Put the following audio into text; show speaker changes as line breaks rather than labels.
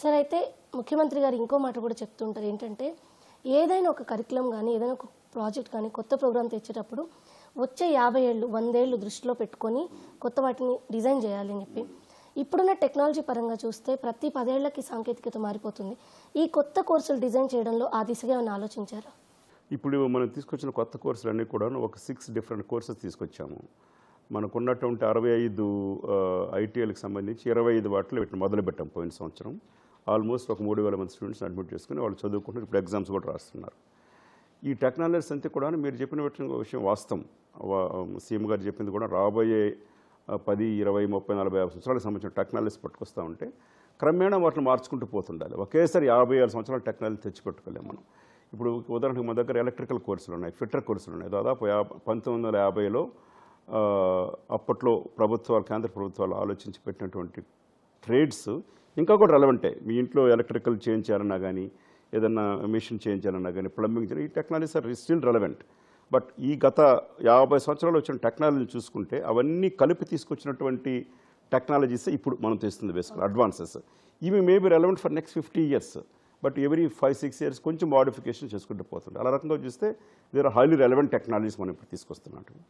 Sir అయితే ముఖ్యమంత్రి గారు ఇంకో మాట కూడా చెప్తుంటారు ఏంటంటే ఏదైనా ఒక కరికులం కానీ ఏదైనా ఒక ప్రాజెక్ట్ కానీ కొత్త ప్రోగ్రామ్ తెచ్చేటప్పుడు వచ్చే 50 ఏళ్ళు 100 ఏళ్ళు దృష్టిలో పెట్టుకొని కొత్త వాటిని డిజైన్ చేయాలి అని చెప్పి ఇప్పుడున్న టెక్నాలజీ పరంగా చూస్తే ప్రతి 10 ఏళ్లకి సాంకేతికత మారిపోతుంది. ఈ కొత్త కోర్సులు డిజైన్ చేయడంలో ఆ దిశగా ఏమైనా ఆలోచించారా?
ఇప్పుడు మనం తీసుకొచ్చిన కొత్త కోర్సులు అన్నీ కూడా ఒక 6 డిఫరెంట్ కోర్సెస్ తీసుకొచ్చాము. మనకున్నటువంటి 65 ఐటీఐలకు సంబంధించి 25 వాటిలో వీటిని మొదలుపెట్టాం పోయిన సంవత్సరం. ఆల్మోస్ట్ ఒక 3000 మంది స్టూడెంట్స్ అడ్మిట్ చేసుకుని వాళ్ళు చదువుకుంటున్నారు. ఇప్పుడు ఎగ్జామ్స్ కూడా రాస్తున్నారు. ఈ టెక్నాలజీస్ అంతా కూడా మీరు చెప్పిన విషయం వాస్తవం. సీఎం గారు చెప్పింది కూడా రాబోయే 10, 20, 30, 40, 50 సంవత్సరాలకు సంబంధించిన టెక్నాలజీస్ పట్టుకొస్తూ ఉంటే క్రమేణా వాటిని మార్చుకుంటూ పోతుండాలి. ఒకేసారి 57 సంవత్సరాల టెక్నాలజీ తెచ్చిపెట్టుకోలేము మనం. ఇప్పుడు ఉదాహరణకు మన దగ్గర ఎలక్ట్రికల్ కోర్సులు ఉన్నాయి, ఫిట్టర్ కోర్సులు ఉన్నాయి. దాదాపు 1950లో అప్పట్లో ప్రభుత్వాలు, కేంద్ర ప్రభుత్వాలు ఆలోచించి పెట్టినటువంటి ట్రేడ్స్ ఇంకా కూడా రెలవెంటే. మీ ఇంట్లో ఎలక్ట్రికల్ చేంజ్ చేయాలన్నా కానీ, ఏదన్నా మిషన్ చేంజ్ చేయాలన్నా కానీ, ప్లంబింగ్ చేయాలి, ఈ technologies are still relevant. But ఈ గత 50 సంవత్సరాలు వచ్చిన టెక్నాలజీని చూసుకుంటే అవన్నీ కలిపి తీసుకొచ్చినటువంటి టెక్నాలజీస్ ఇప్పుడు మనం తెస్తుంది బేసికల్ అడ్వాన్సెస్. ఇవి maybe relevant for next 50 years. But every 5-6 years కొంచెం మోడిఫికేషన్ చేసుకుంటూ పోతుంది. అలా రకంగా చూస్తే there are highly relevant technologies మనం ఇప్పుడు తీసుకొస్తున్నాం.